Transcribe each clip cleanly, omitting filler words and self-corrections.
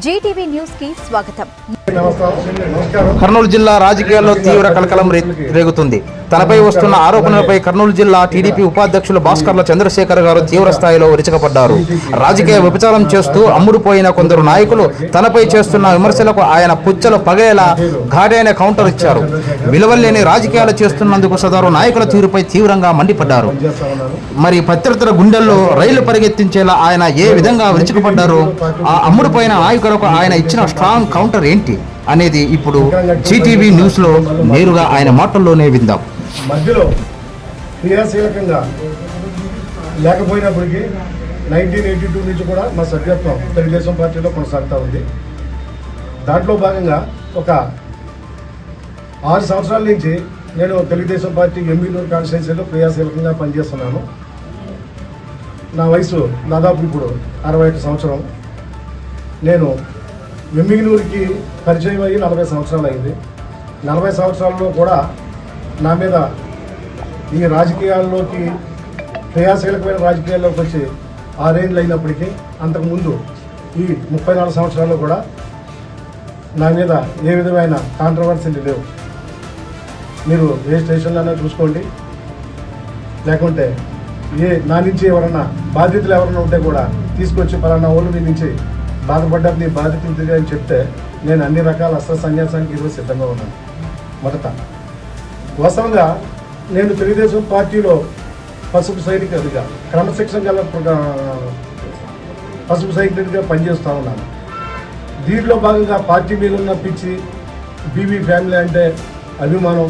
Zee TV news కి స్వాగతం. కర్నూలు జిల్లా రాజకీయాల్లో తీవ్ర కలకలం రేగుతుంది. తనపై వస్తున్న ఆరోపణలపై కర్నూలు జిల్లా టీడీపీ ఉపాధ్యక్షులు భాస్కర్ల చంద్రశేఖర్ గారు తీవ్ర స్థాయిలో విరుచుకుపడ్డారు. రాజకీయ విభచారం చేస్తూ అమ్ముడుపోయిన కొందరు నాయకులు తనపై చేస్తున్న విమర్శలకు ఆయన పుచ్చలు పగేలా ఘాటైన కౌంటర్ ఇచ్చారు. విలువలేని రాజకీయాలు చేస్తున్నందుకు సదరు నాయకుల తీరుపై తీవ్రంగా మండిపడ్డారు. మరి ప్రత్యర్థుల గుండెల్లో రైలు పరిగెత్తించేలా ఆయన ఏ విధంగా విరుచుకుపడ్డారు, ఆ అమ్ముడుపోయిన నాయకులకు ఆయన ఇచ్చిన స్ట్రాంగ్ కౌంటర్ ఏంటి అనేది ఇప్పుడు జీటీవీ న్యూస్ లో నేరుగా ఆయన మాటల్లోనే విందాం. మధ్యలో క్రియాశీలకంగా లేకపోయినప్పటికీ 1982 నుంచి కూడా మా సభ్యత్వం తెలుగుదేశం పార్టీలో కొనసాగుతూ ఉంది. దాంట్లో భాగంగా ఒక 6 సంవత్సరాల నుంచి నేను తెలుగుదేశం పార్టీ ఎంబీనూరు కాన్స్టిట్యున్సీలో క్రియాశీలకంగా పనిచేస్తున్నాను. నా వయసు దాదాపు ఇప్పుడు 61 సంవత్సరం. నేను వెమ్మిగినూరికి పరిచయం అయ్యి 40 సంవత్సరాలు అయింది. 40 సంవత్సరాల్లో కూడా నా మీద ఈ రాజకీయాల్లోకి క్రియాశీలకమైన రాజకీయాల్లోకి వచ్చి 6 ఏళ్ళు అయినప్పటికీ అంతకుముందు ఈ 34 సంవత్సరాల్లో కూడా నా మీద ఏ విధమైన కాంట్రవర్సీలు లేవు. మీరు ఏ స్టేషన్లోనే చూసుకోండి, లేకుంటే నా నుంచి ఎవరన్నా బాధ్యతలు ఎవరన్నా ఉంటే కూడా తీసుకొచ్చి పలానా వాళ్ళు నీ నుంచి బాధపడ్డారు, నీ బాధ్యతలు తిరిగి అని చెప్తే నేను అన్ని రకాల అస్త్ర సన్యాసానికి ఈరోజు సిద్ధంగా ఉన్నాను. మొదట వాస్తవంగా నేను తెలుగుదేశం పార్టీలో పసుపు సైనికుడిగా క్రమశిక్షణ గల పసుపు సైనికుడిగా పనిచేస్తూ ఉన్నాను. దీంట్లో భాగంగా పార్టీ మీద ఉన్న పిచ్చి, బీబీ ఫ్యామిలీ అంటే అభిమానం,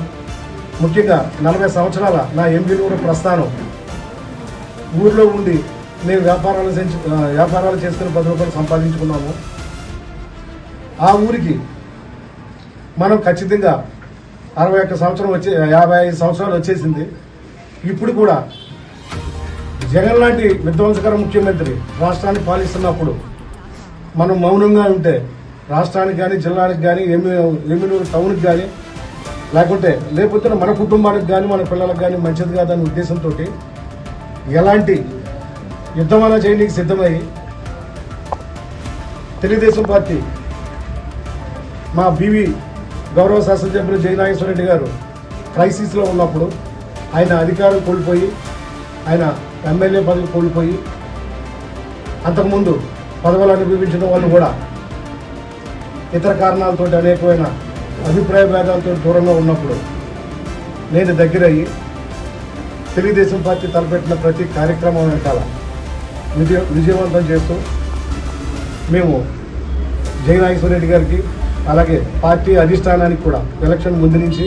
ముఖ్యంగా 40 సంవత్సరాల నా ఎంబీనూరు ప్రస్థానం, ఊర్లో ఉండి నేను వ్యాపారాలు చేసుకుని 10 రూపాయలు సంపాదించుకున్నాము. ఆ ఊరికి మనం ఖచ్చితంగా 61 సంవత్సరం 55 సంవత్సరాలు వచ్చేసింది. ఇప్పుడు కూడా జగన్ లాంటి విధ్వంసకర ముఖ్యమంత్రి రాష్ట్రాన్ని పాలిస్తున్నప్పుడు మనం మౌనంగా ఉంటే రాష్ట్రానికి కానీ, జిల్లానికి కానీ, ఎమ్మినూరు టౌన్కి కానీ, లేకపోతే మన కుటుంబానికి కానీ, మన పిల్లలకు కానీ మంచిది కాదనే ఉద్దేశంతో ఎలాంటి యుద్ధమాన చేయడానికి సిద్ధమై తెలుగుదేశం పార్టీ మా బీవీ గౌరవ శాసనసభ్యులు జయనాగేశ్వర రెడ్డి గారు క్రైసిస్లో ఉన్నప్పుడు ఆయన అధికారం కోల్పోయి, ఆయన ఎమ్మెల్యే పదవి కోల్పోయి, అంతకుముందు పదవులు అనుభవించిన వాళ్ళు కూడా ఇతర కారణాలతో అనేకమైన అభిప్రాయ భేదాలతో దూరంగా ఉన్నప్పుడు నేను దగ్గరయ్యి తెలుగుదేశం పార్టీ తలపెట్టిన ప్రతి కార్యక్రమం వెనకాల విజయవంతం చేస్తూ మేము జయనాగేశ్వర రెడ్డి గారికి, అలాగే పార్టీ అధిష్టానానికి కూడా ఎలక్షన్ ముందు నుంచి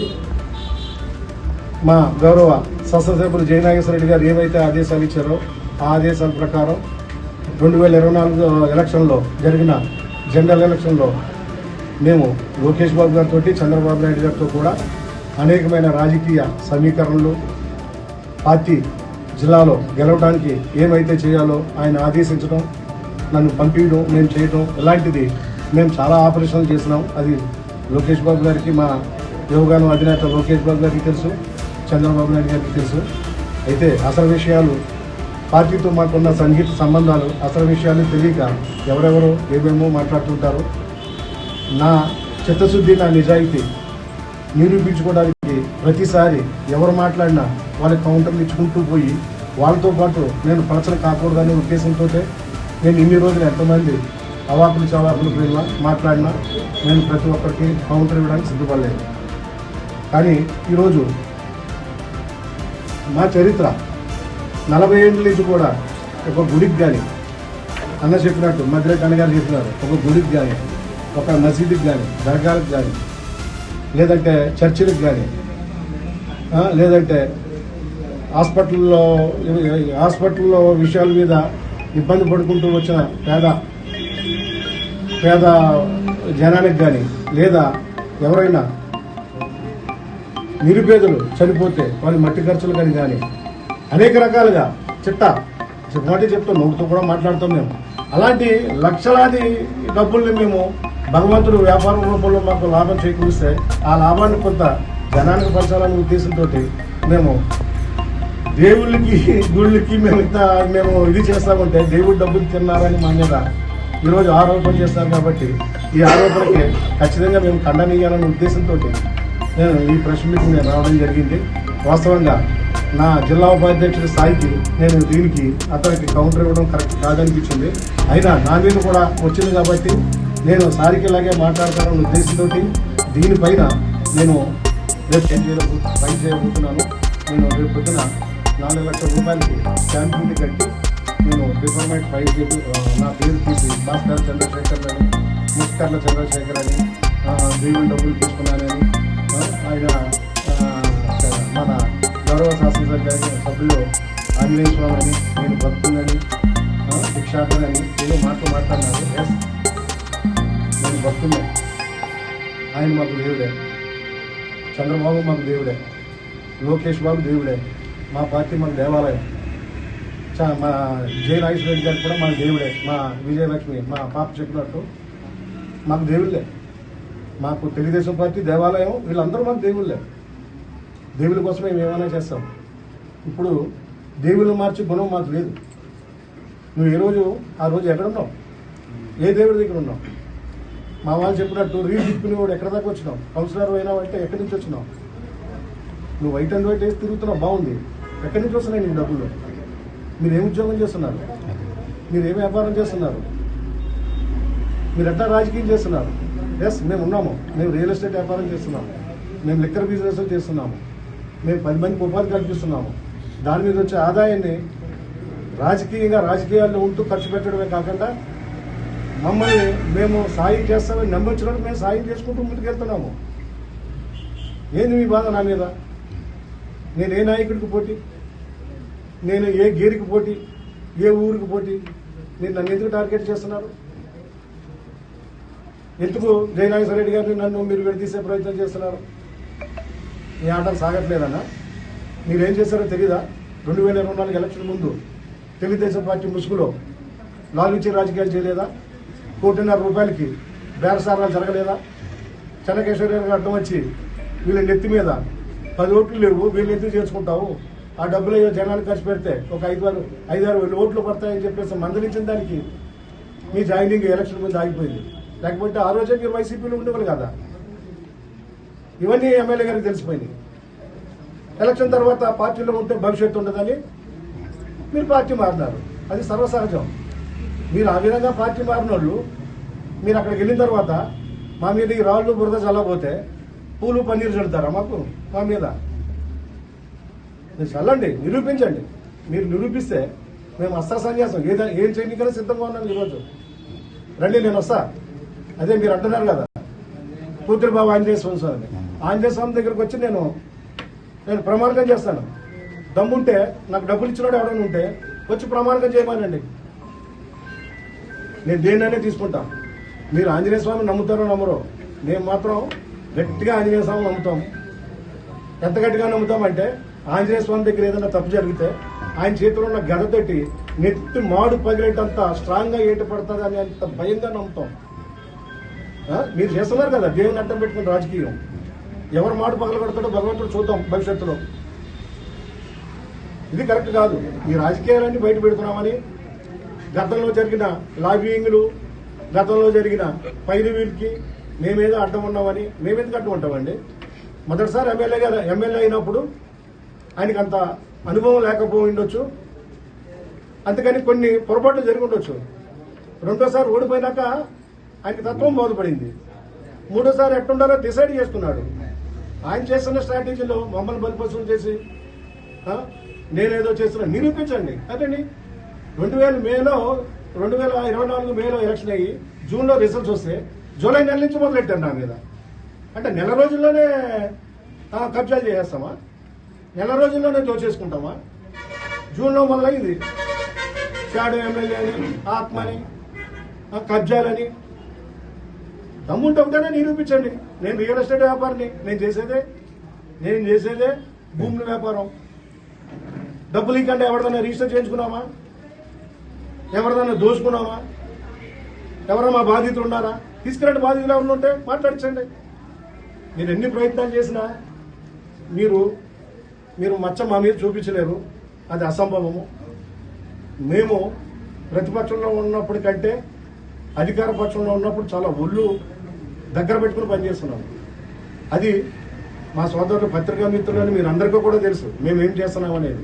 మా గౌరవ శాసనసభ్యులు జయనాగేశ్వర రెడ్డి గారు ఏవైతే ఆదేశాలు ఇచ్చారో ఆ ఆదేశాల ప్రకారం 2024 ఎలక్షన్లో జరిగిన జనరల్ ఎలక్షన్లో మేము లోకేష్ బాబు గారితో, చంద్రబాబు నాయుడు గారితో కూడా అనేకమైన రాజకీయ సమీకరణలు, పార్టీ జిల్లాలో గెలవడానికి ఏమైతే చేయాలో ఆయన ఆదేశించడం, నన్ను పంపించడం, నేను చేయడం, ఇలాంటిది మేము చాలా ఆపరేషన్లు చేసినాం. అది లోకేష్ బాబు గారికి, మా యువగానం అధినేత లోకేష్ బాబు గారికి తెలుసు, చంద్రబాబు నాయుడు గారికి తెలుసు. అయితే అసలు విషయాలు, పార్టీతో మాకున్న సన్నిహిత సంబంధాలు, అసలు విషయాలు తెలియక ఎవరెవరో ఏమేమో మాట్లాడుతుంటారు. నా చిత్తశుద్ధి, నా నిజాయితీ నిరూపించుకోవడానికి ప్రతిసారి ఎవరు మాట్లాడినా వాళ్ళకి కౌంటర్లు ఇచ్చుకుంటూ పోయి వాళ్ళతో పాటు నేను పలచన కాకూడదనే ఉద్దేశంతో నేను ఇన్ని రోజులు ఎంతమంది అవాకులు చవాకులు పోయినా మాట్లాడినా నేను ప్రతి ఒక్కరికి కౌంటర్ ఇవ్వడానికి సిద్ధపడలేదు. కానీ ఈరోజు మా చరిత్ర 40 ఏళ్ళ నుంచి కూడా ఒక గుడికి కానీ, అన్న చెప్పినట్టు మధ్యలో అన్నగారు చెప్పినారు, ఒక గుడికి కానీ, ఒక మసీదుకి కానీ, దర్గాలకు కానీ, లేదంటే చర్చిలకు కానీ, లేదంటే హాస్పిటల్లో విషయాల మీద ఇబ్బంది పడుకుంటూ వచ్చిన పేద జనానికి కానీ, లేదా ఎవరైనా నిరుపేదలు చనిపోతే వాళ్ళ మట్టి ఖర్చులు కానీ అనేక రకాలుగా మాట చెప్తాం, నోటితో కూడా మాట్లాడుతాం. మేము అలాంటి లక్షలాది డబ్బుల్ని మేము భగవంతుడు వ్యాపారం రూపంలో మాకు లాభం చేకూరిస్తే ఆ లాభాన్ని కొంత జనానికి పంచాలనే ఉద్దేశంతో మేము దేవుళ్ళకి, గుళ్ళకి మేము ఇది చేస్తామంటే దేవుడు డబ్బులు తిన్నారని మా మీద ఈరోజు ఆరోపణ చేస్తారు కాబట్టి ఈ ఆరోపణకి ఖచ్చితంగా మేము ఖండనీయాలనే ఉద్దేశంతో నేను ఈ ప్రెస్ మీటింగ్ నేను రావడం జరిగింది. వాస్తవంగా నా జిల్లా ఉపాధ్యక్షుడి స్థాయికి నేను దీనికి అతనికి కౌంటర్ ఇవ్వడం కరెక్ట్ కాదనిపించింది. అయినా నా మీద కూడా వచ్చింది కాబట్టి నేను సారికి ఇలాగే మాట్లాడతానన్న ఉద్దేశంతో దీనిపైన నేను రేపు ఫైల్ చేయబోతున్నాను. నేను రేపు పొద్దున 4 లక్షల రూపాయలకి స్టాంప్ డ్యూటీ కట్టి నేను రిఫర్మెంట్ ఫైల్ చేసి నా పేరు తీసి భాస్కర్ చంద్రశేఖర్ అని ముస్కర్ల చంద్రశేఖర్ అని దేవుని డబ్బులు తీసుకున్నానని ఆయన మన గౌరవ శాసనసభ్యులు ఆంజనేయ స్వామి అని నేను భక్తులని భిక్షాటనని ఏదో మాట్లాడినారు. ఎస్, నేను భక్తులే. ఆయన మాకు దేవుడే, చంద్రబాబు మాకు దేవుడే, లోకేష్ బాబు దేవుడే, మా పార్టీ మాకు దేవాలయం, మా జై నాగేశ్వర రెడ్డి గారు కూడా మాకు దేవుడే, మా విజయలక్ష్మి మా పాప చెప్పినట్టు మాకు దేవుళ్ళే. మాకు తెలుగుదేశం పార్టీ దేవాలయం, వీళ్ళందరూ మాకు దేవుళ్ళే. దేవుళ్ళ కోసమే మేము ఏమైనా చేస్తాం. ఇప్పుడు దేవుళ్ళని మార్చి గుణం మాకు లేదు. నువ్వు ఏ రోజు ఆ రోజు ఎక్కడున్నావు, ఏ దేవుడి దగ్గర ఉన్నావు? మా వాళ్ళు చెప్పినట్టు రీల్ తిప్పుకుని వాడు ఎక్కడ దాకా వచ్చినావు? కౌన్సిలర్ అయినావు అంటే ఎక్కడి నుంచి వచ్చినావు? నువ్వు వైట్ అండ్ వైట్ వేసి తిరుగుతున్నావు, బాగుంది. ఎక్కడి నుంచి వస్తున్నాయి నీకు డబ్బులు? మీరు ఏం ఉద్యోగం చేస్తున్నారు? మీరు ఏం వ్యాపారం చేస్తున్నారు? మీరు ఎట్లా రాజకీయం చేస్తున్నారు? ఎస్, మేము ఉన్నాము. మేము రియల్ ఎస్టేట్ వ్యాపారం చేస్తున్నాము, మేము లిక్కర్ బిజినెస్ చేస్తున్నాము, మేము 10 మందికి ఉపాధి కల్పిస్తున్నాము. దాని మీద వచ్చే ఆదాయాన్ని రాజకీయాల్లో ఉంటూ ఖర్చు పెట్టడమే కాకుండా మమ్మల్ని మేము సాయం చేస్తామని నమ్మించడానికి మేము సాయం చేసుకుంటూ ముందుకెళ్తున్నాము. ఏంది మీ బాధ నా మీద? నేను ఏ నాయకుడికి పోటీ, నేను ఏ గేరికి పోటీ, ఏ ఊరికి పోటీ? మీరు నన్ను ఎందుకు టార్గెట్ చేస్తున్నారు? ఎందుకు జయనాగేశ్వర రెడ్డి గారిని నన్ను మీరు విడదీసే ప్రయత్నం చేస్తున్నారు? మీ ఆటలు సాగట్లేదన్నా? మీరేం చేశారో తెలీదా? 2024 ఎలక్షన్ ముందు తెలుగుదేశం పార్టీ ముసుగులో లాలూచి రాజకీయాలు చేయలేదా? 1,50,00,000 రూపాయలకి బేరసారాలు జరగలేదా? చెన్నకేశ్వర గారు అడ్డం వచ్చి వీళ్ళ నెత్తి మీద 10 ఓట్లు లేవు, వీళ్ళు ఎందుకు చేసుకుంటావు, ఆ డబ్బులు జనాలు ఖర్చు పెడితే ఒక 5-6 ఓట్లు పడతాయని చెప్పేసి మందలించిన దానికి మీ జాయినింగ్ ఎలక్షన్ ముందు ఆగిపోయింది. లేకపోతే ఆ రోజే మీరు వైసీపీలో ఉండేవాళ్ళు కదా. ఇవన్నీ ఎమ్మెల్యే గారికి తెలిసిపోయినాయి. ఎలక్షన్ తర్వాత పార్టీలో ఉంటే భవిష్యత్తు ఉండదని మీరు పార్టీ మారినారు. అది సర్వసహజం. మీరు ఆ విధంగా పార్టీ మారిన వాళ్ళు మీరు అక్కడికి వెళ్ళిన తర్వాత మా మీద ఈ రాళ్ళు బురద చల్లబోతే పూలు పన్నీరు చల్లుతారా మాకు? మా మీద మీరు చల్లండి, నిరూపించండి. మీరు నిరూపిస్తే మేము అస్త్ర సన్యాసం ఏం చేయడానికైనా సిద్ధంగా ఉన్నాం. ఈరోజు రండి, నేను వస్తా. అదే మీరు అంటున్నారు కదా కూతురుబాబు ఆంజనేయ స్వామి, ఆంజనేయ స్వామి దగ్గరకు వచ్చి నేను ప్రమాణకం చేస్తాను. దమ్ముంటే నాకు డబ్బులు ఇచ్చినాడు ఎవరైనా ఉంటే వచ్చి ప్రమాణకం చేయమనండి, నేను దేన్నైనా తీసుకుంటా. మీరు ఆంజనేయ స్వామి నమ్ముతారో నమ్మరో, మేము మాత్రం గట్టిగా ఆంజనేయ స్వామి నమ్ముతాం. ఎంత గట్టిగా నమ్ముతామంటే ఆంజనేయ స్వామి దగ్గర ఏదైనా తప్పు జరిగితే ఆయన చేతిలో ఉన్న గదతోటి నెత్తి మాడు పగిలేటంత స్ట్రాంగ్ గా ఏటు పడుతుంది అని అంత భయంగా నమ్ముతాం. మీరు చేస్తున్నారు కదా దేవుని అడ్డం పెట్టుకుని రాజకీయం. ఎవరు మాట పగలగొడతాడో భగవంతుడు చూద్దాం భవిష్యత్తులో. ఇది కరెక్ట్ కాదు. ఈ రాజకీయాలన్నీ బయట పెడుతున్నామని, గతంలో జరిగిన లాబింగ్లు, గతంలో జరిగిన పైరువీలకి మేమేదో అడ్డం ఉన్నామని. మేమెందుకు అడ్డం ఉంటామండి? మొదటిసారి ఎమ్మెల్యే అయినప్పుడు ఆయనకి అంత అనుభవం లేకపోయిండొచ్చు, అందుకని కొన్ని పొరపాట్లు జరిగి ఉండొచ్చు. రెండోసారి ఓడిపోయినాక ఆయనకి తత్వం బోధపడింది. మూడోసారి ఎట్టుండాలో డిసైడ్ చేసుకున్నాడు. ఆయన చేస్తున్న స్ట్రాటజీలో మమ్మల్ని బలిపశువులు చేసి నేనేదో చేస్తున్నా నిరూపించండి. అదండి 2024 మేలో ఎలక్షన్ అయ్యి జూన్లో రిజల్ట్స్ వస్తే జూలై నెల నుంచి మొదలెట్టాను నా మీద. అంటే నెల రోజుల్లోనే కబ్జాలు చేసేస్తామా? నెల రోజుల్లోనే దోచేసుకుంటామా? జూన్లో మొదలైంది షాడో ఎమ్మెల్యే అని, ఆత్మని, కబ్జాలని. దమ్ముంటే ఉంటేనే నిరూపించండి. నేను రియల్ ఎస్టేట్ వ్యాపారిని, నేను చేసేదే భూముల వ్యాపారం. డబ్బులు ఇంకంటే ఎవరిదైనా రిజిస్టర్ చేయించుకున్నామా? ఎవరిదైనా దోచుకున్నామా? ఎవరైనా మా బాధితులు ఉన్నారా? తీసుకురండి, బాధితులు ఎవరు ఉంటే మాట్లాడించండి. మీరు ఎన్ని ప్రయత్నాలు చేసినా మీరు మచ్చ మా మీద చూపించలేరు, అది అసంభవము. మేము ప్రతిపక్షంలో ఉన్నప్పటికంటే అధికార పక్షంలో ఉన్నప్పుడు చాలా ఒళ్ళు దగ్గర పెట్టుకుని పనిచేస్తున్నాం. అది మా సోదరులు పత్రికా మిత్రులని మీరు అందరికీ కూడా తెలుసు మేమేం చేస్తున్నాం అనేది.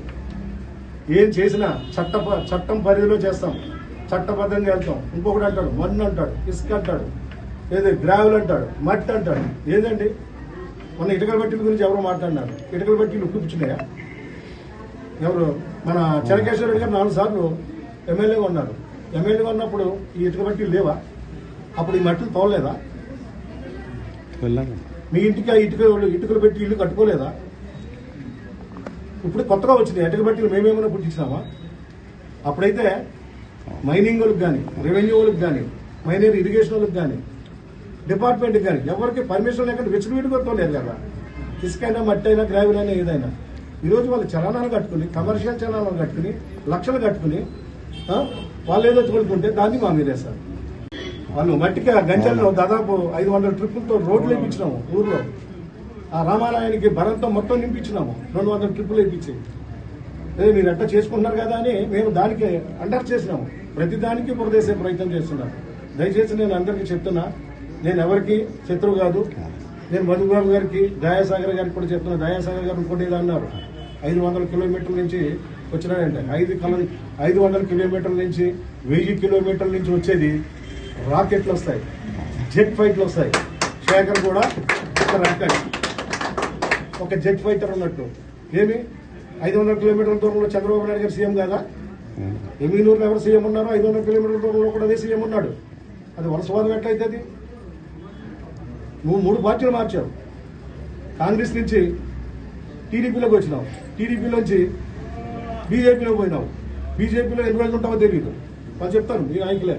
ఏం చేసినా చట్టం పరిధిలో చేస్తాం, చట్టబద్ధంగా వెళ్తాం. ఇంకొకటి అంటాడు మన్ను అంటాడు, ఇసుక అంటాడు, ఏదో గ్రావెల్ అంటాడు, మట్టి అంటాడు. ఏదండి మొన్న ఇటుకల బట్టీల గురించి ఎవరు మాట్లాడినారు? ఇటుకల బట్టీలు కూర్చున్నాయా? ఎవరు? మన చెన్నకేశ్వర రెడ్డి గారు 4 సార్లు ఎమ్మెల్యేగా ఉన్నారు. ఎమ్మెల్యేగా ఉన్నప్పుడు ఈ ఇటుక బట్టీలు లేవా? అప్పుడు ఈ మట్టిలు తోలలేదా? మీ ఇంటికి ఆ ఇటుకలు పెట్టి ఇల్లు కట్టుకోలేదా? ఇప్పుడు కొత్తగా వచ్చినాయి ఇటుక బట్టీలు మేమేమైనా పుట్టించినామా? అప్పుడైతే మైనింగ్ వాళ్ళకి కానీ, రెవెన్యూ వాళ్ళకి కానీ, మైనర్ ఇరిగేషన్ వాళ్ళకి కానీ, డిపార్ట్మెంట్కి కానీ ఎవరికి పర్మిషన్ లేకుండా విచ్చలవిడిగా తోలేదు కదా. ఇసుకైనా మట్టి అయినా గ్రావెల్ అయినా ఏదైనా. ఈరోజు వాళ్ళు చలానాలు కట్టుకుని, కమర్షియల్ చలానాలు కట్టుకుని, లక్షలు కట్టుకుని వాళ్ళు ఏదో తోలుకుంటే దాన్ని మా మీదేస్తారు. వాళ్ళు మట్టికి గంజల్లో దాదాపు 500 ట్రిప్పులతో రోడ్లు వేయించినాము ఊర్లో. ఆ రామాలయానికి భరంతో మొత్తం నింపించినాము, 200 ట్రిప్పులు వేయించి. అదే మీరు ఎట్లా చేసుకుంటున్నారు కదా అని మేము దానికి అండర్ చేసినాము. ప్రతి దానికి బురదేసే ప్రయత్నం చేస్తున్నాను. దయచేసి నేను అందరికీ చెప్తున్నా, నేను ఎవరికి శత్రువు కాదు. నేను మధుబాబు గారికి, దయాసాగర్ గారికి కూడా చెప్తున్నా. దయాసాగర్ గారు ఇంకోటి ఏదో అన్నారు, 500 కిలోమీటర్ల నుంచి వచ్చినాడంటే 500 కిలోమీటర్ల నుంచి 1000 కిలోమీటర్ల నుంచి వచ్చేది రాకెట్లు వస్తాయి, జెట్ ఫైట్లు వస్తాయి. శేఖర్ కూడా ఒక జెట్ ఫైటర్ ఉన్నట్టు. ఏమి 500 కిలోమీటర్ల దూరంలో చంద్రబాబు నాయుడు గారు సీఎం కాదా? ఎమ్మెల్యూరులో ఎవరు సీఎం ఉన్నారు? 500 కిలోమీటర్ల దూరంలో కూడా అదే సీఎం ఉన్నాడు. అది వలసవాదం ఎట్లయితుంది? నువ్వు 3 పార్టీలు మార్చావు. కాంగ్రెస్ నుంచి టీడీపీలోకి వచ్చినావు, టీడీపీలోంచి బీజేపీలో పోయినావు. బీజేపీలో ఎన్ని రోజులు ఉంటావో తెలియదు. వాళ్ళు చెప్తారు మీ నాయకులే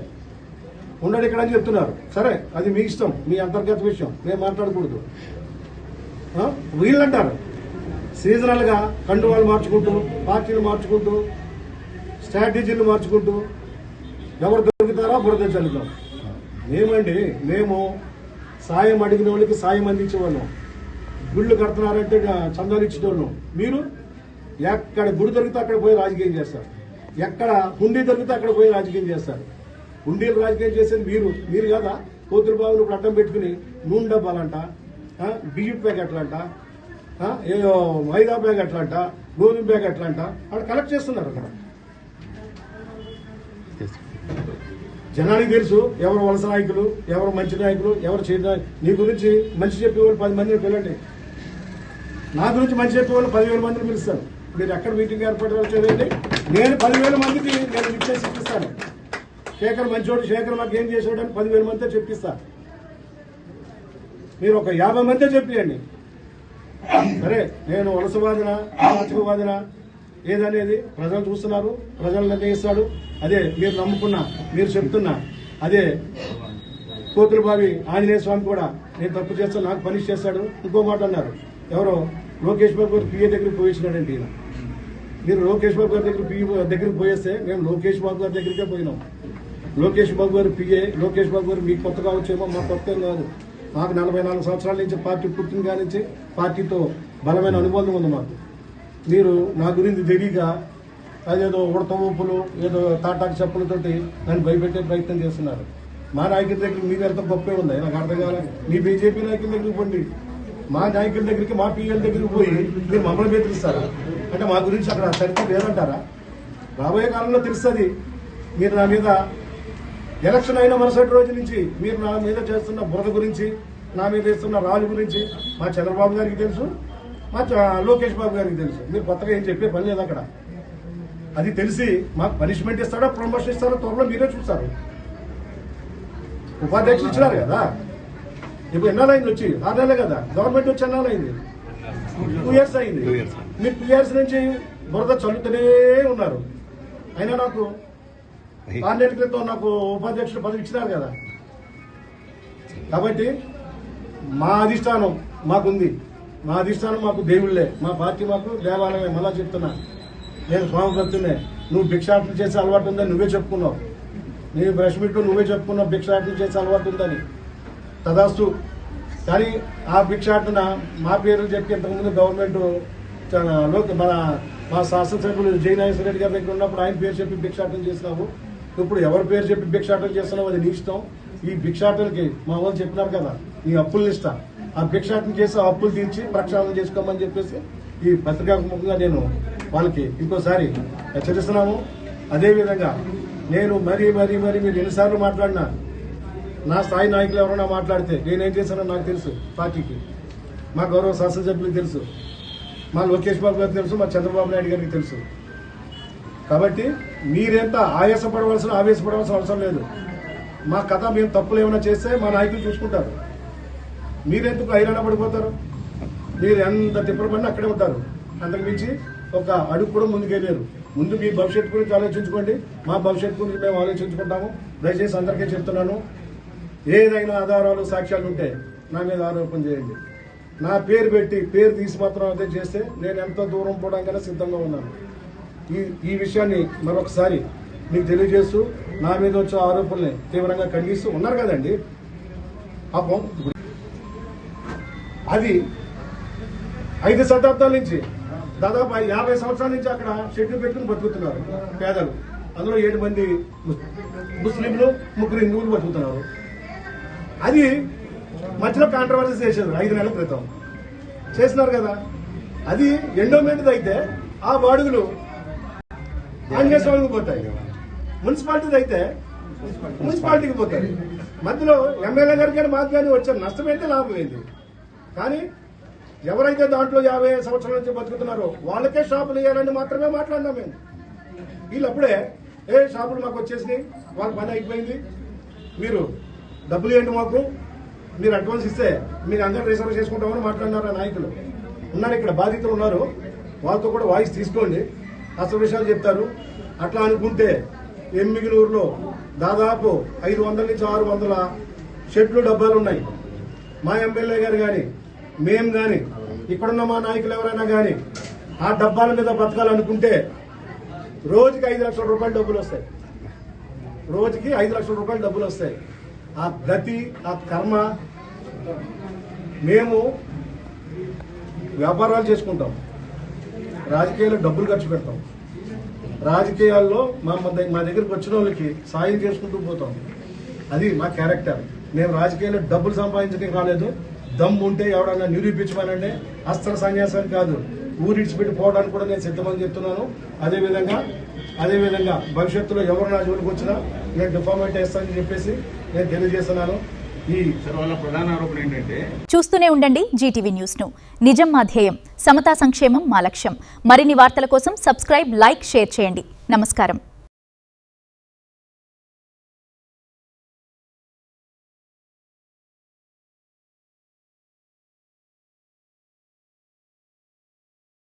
ఉండడు ఇక్కడ అని చెప్తున్నారు. సరే, అది మీ ఇష్టం, మీ అంతర్గత విషయం, మేము మాట్లాడకూడదు. వీళ్ళంటారు సీజనల్ గా కండువాలు మార్చుకుంటూ, పార్టీలు మార్చుకుంటూ, స్ట్రాటజీలు మార్చుకుంటూ ఎవరు దొరుకుతారో బురద చల్లుతాం. మేము సాయం అడిగిన వాళ్ళకి సాయం అందించేవాళ్ళం. గుళ్ళు కడుతున్నారంటే చందాలు ఇచ్చేవాళ్ళం. మీరు ఎక్కడ గుడి దొరికితే అక్కడ పోయి రాజకీయం చేస్తారు, ఎక్కడ హుండీ దొరికితే అక్కడ పోయి రాజకీయం చేస్తారు. హుండీలు రాజకీయం చేసేది మీరు కదా. కోతుల బాబులు ఇప్పుడు అడ్డం పెట్టుకుని నూనె డబ్బాలంట, బియ్యం ప్యాకెట్లంట, ఏదో మైదా ప్యాకెట్లంట, గోధుమ ప్యాకెట్లంట అక్కడ కలెక్ట్ చేస్తున్నారు. అక్కడ జనానికి తెలుసు ఎవరు వలస నాయకులు, ఎవరు మంచి నాయకులు, ఎవరు చేత. నీ గురించి మంచి చెప్పేవాళ్ళు 10 మందిని పిలండి, నా గురించి మంచి చెప్పేవాళ్ళు 10,000 మందిని పిలుస్తాను. మీరు ఎక్కడ మీటింగ్ ఏర్పాటు చేయండి, నేను 10,000 మందికి నేను ఇచ్చేసి ఇప్పిస్తాను. శేఖర్ మంచోడు, శేఖర్ మాకు ఏం చేసాడు అని 10,000 మందితో చెప్పిస్తా. మీరు ఒక 50 మందితో చెప్పియండి. సరే, నేను వలసవాదిన, సామాజికవాదిన ఏదనేది ప్రజలు చూస్తున్నారు, ప్రజలు నిర్ణయిస్తాడు. అదే మీరు నమ్ముకున్నా, మీరు చెప్తున్నా. అదే కోతులబావి ఆంజనేయ స్వామి కూడా నేను తప్పు చేస్తాను, నాకు పనిష్ చేస్తాడు. ఇంకో మాట అన్నారు, ఎవరో లోకేష్ బాబు గారు పిఏ దగ్గరికి పోయించినాడంటే ఈయన. మీరు లోకేష్ బాబు గారి దగ్గరికి పోయేస్తే మేము లోకేష్ బాబు గారి దగ్గరికే పోయినాం. లోకేష్ బాబు గారు పిఏ, లోకేష్ బాబు గారు మీకు కొత్తగా వచ్చేమో, మాకు కొత్త కాదు. మాకు 44 సంవత్సరాల నుంచి పార్టీ పుట్టిన కాడి నుంచి పార్టీతో బలమైన అనుబంధం ఉంది మాకు. మీరు నా గురించి తెలియక అదేదో ఉడత ఊపులు, ఏదో తాటాకు చెప్పులతోటి నన్ను భయపెట్టే ప్రయత్నం చేస్తున్నారు. మా నాయకుల దగ్గరికి మీరు ఎంత గొప్పే ఉంది నాకు అర్థం కావాలి. మీ బీజేపీ నాయకుల దగ్గరికి పోండి, మా నాయకుల దగ్గరికి, మా పిఎల్ దగ్గరికి పోయి మీరు మమ్మల్ని బెదిరిస్తారా? అంటే మా గురించి అక్కడ చరిత్ర లేదంటారా? రాబోయే కాలంలో తెలుస్తుంది. మీరు నా మీద ఎలక్షన్ అయిన మరుసటి రోజు నుంచి మీరు నా మీద చేస్తున్న బురద గురించి, నా మీద వేస్తున్న రాజు గురించి మా చంద్రబాబు గారికి తెలుసు, మా లోకేష్ బాబు గారికి తెలుసు. మీరు కొత్తగా ఏం చెప్పే పని లేదు అక్కడ. అది తెలిసి మాకు పనిష్మెంట్ ఇస్తాడో ప్రమోషన్ ఇస్తాడో త్వరలో మీరే చూస్తారు. ఉపాధ్యక్షులు ఇచ్చినారు కదా, ఇప్పుడు ఎన్నాళ్ళైంది వచ్చి? 6 నెలలే కదా. గవర్నమెంట్ వచ్చి ఎన్నాళ్ళైంది? 2 years అయింది. మీరు 2 years నుంచి బురద చల్లుతూనే ఉన్నారు. అయినా నాకు 6 నెలల క్రితం నాకు ఉపాధ్యక్షులు పదవి ఇచ్చినారు కదా. కాబట్టి మా అధిష్టానం మాకుంది, మా అధిష్టానం మాకు దేవుళ్లే, మా పార్టీ మాకు దేవాలయమే. మళ్ళా చెప్తున్నా, నేను స్వామి భక్తున్నే. నువ్వు భిక్షాటన చేసే అలవాటు ఉందని నువ్వే చెప్పుకున్నావు. నీ బ్రష్ మీట్లో నువ్వే చెప్పుకున్నావు భిక్షాటన చేసే అలవాటు ఉందని. తదాస్తు. కానీ ఆ భిక్షాటన మా పేరు చెప్పి ఇంతకుముందు గవర్నమెంట్ మా శాసనసభ్యులు జై నాగేశ్వర రెడ్డి గారి దగ్గర ఉన్నప్పుడు ఆయన పేరు చెప్పి భిక్షాటన చేసినావు. ఇప్పుడు ఎవరి పేరు చెప్పి భిక్షాటన చేస్తున్నావు అది నీ ఇష్టం. ఈ భిక్షాటనకి మా వాళ్ళు చెప్పినారు కదా, ఈ అప్పులు ఇస్తా, ఆ భిక్షాటన చేసి ఆ అప్పులు తీర్చి ప్రక్షాళన చేసుకోమని చెప్పేసి ఈ పత్రికాముఖంగా నేను వాళ్ళకి ఇంకోసారి హెచ్చరిస్తున్నాము. అదేవిధంగా నేను మరీ మీరు ఎన్నిసార్లు మాట్లాడినా నా స్థాయి నాయకులు ఎవరైనా మాట్లాడితే నేనేం చేశానో నాకు తెలుసు, పార్టీకి మా గౌరవ శాసనసభ్యులకు తెలుసు, మా లోకేష్ బాబు గారికి తెలుసు, మా చంద్రబాబు నాయుడు గారికి తెలుసు. కాబట్టి మీరెంత ఆవేశపడవలసిన అవసరం లేదు. మా కథ మేము తప్పులు ఏమైనా చేస్తే మా నాయకులు చూసుకుంటారు. మీరెందుకు హైరాణ పడిపోతారు? మీరు ఎంత తిప్పబడినా అక్కడే ఉంటారు. అంతకు మించి ఒక అడుగు కూడా ముందుకెళ్ళారు. ముందు మీ భవిష్యత్తు గురించి ఆలోచించుకోండి, మా భవిష్యత్తు గురించి మేము ఆలోచించుకుంటాము. దయచేసి అందరికీ చెప్తున్నాను, ఏదైనా ఆధారాలు సాక్ష్యాలు ఉంటే నా మీద ఆరోపణ చేయండి. నా పేరు పెట్టి పేరు తీసి మాత్రం అదే చేస్తే నేను ఎంతో దూరం పోవడానికైనా సిద్ధంగా ఉన్నాను. ఈ విషయాన్ని మరొకసారి మీకు తెలియజేస్తూ నా మీద వచ్చే ఆరోపణల్ని తీవ్రంగా ఖండిస్తూ ఉన్నారు కదండి. పాపం అది 5 శతాబ్దాల నుంచి దాదాపు 50 సంవత్సరాల నుంచి అక్కడ షెడ్యూల్ పెట్టుకుని బతుకుతున్నారు పేదలు. అందులో 7 మంది ముస్లింలు, 3 హిందువులు బతుకుతున్నారు. అది మధ్యలో కాంట్రవర్సీ చేశారు 5 నెలల క్రితం చేసినారు కదా. అది ఎండోమెంట్ అయితే ఆ బాడుగులు ఆంజనేయ స్వామికి పోతాయి, మున్సిపాలిటీ అయితే మున్సిపాలిటీకి పోతాయి. మధ్యలో ఎమ్మెల్యే గారికి కానీ మాకు కానీ వచ్చే నష్టం అయితే లాభం ఏంది? కానీ ఎవరైతే దాంట్లో 50 సంవత్సరాల నుంచి బతుకుతున్నారో వాళ్ళకే షాపులు ఇవ్వాలని మాత్రమే మాట్లాడినాం మేము. వీళ్ళప్పుడే షాపులు మాకు వచ్చేసినాయి, వాళ్ళ పని అయిపోయింది, మీరు డబ్బులు ఇవ్వండి మాకు, మీరు అడ్వాన్స్ ఇస్తే మీరు అందరూ రిజర్వ్ చేసుకుంటామని మాట్లాడినారు. నాయకులు ఉన్నారు ఇక్కడ, బాధితులు ఉన్నారు, వాళ్ళతో కూడా వాయిస్ తీసుకోండి, అసలు విషయాలు చెప్తారు. అట్లా అనుకుంటే ఎమ్మిగినూరులో దాదాపు 500 నుంచి 600 షెడ్లు డబ్బాలు ఉన్నాయి. మా ఎమ్మెల్యే గారు కానీ మేము కానీ ఇక్కడున్న మా నాయకులు ఎవరైనా కానీ ఆ డబ్బాల మీద బతకాలనుకుంటే రోజుకి 5 లక్షల రూపాయలు డబ్బులు వస్తాయి. రోజుకి 5 లక్షల రూపాయలు డబ్బులు వస్తాయి. ఆ గతి, ఆ కర్మ, మేము వ్యాపారాలు చేసుకుంటాం, రాజకీయాల్లో డబ్బులు ఖర్చు పెడతాం. రాజకీయాల్లో మా దగ్గరికి వచ్చిన వాళ్ళకి సాయం చేసుకుంటూ పోతాం. అది మా క్యారెక్టర్. మేము రాజకీయాల్లో డబ్బులు సంపాదించడం కాలేదు. దమ్ము ఉంటే ఎవడన్నా నిరూపించమనండి. అస్త్ర సన్యాసాన్ని కాదు, ఊరిడిచిపెట్టి పోవడానికి కూడా నేను సిద్ధమని చెప్తున్నాను. అదేవిధంగా భవిష్యత్తులో ఎవరు నా జోలికి వచ్చినా నేను డిఫార్మేట్ చేస్తానని చెప్పేసి నేను తెలియజేస్తున్నాను. ఈ ప్రధాన ఆరోపణ ఏంటంటే, చూస్తూనే ఉండండి జీటీవీ న్యూస్ ను. నిజం మా ధ్యేయం, సమతా సంక్షేమం మా లక్ష్యం. మరిన్ని వార్తల కోసం సబ్స్క్రైబ్, లైక్, షేర్ చేయండి. నమస్కారం.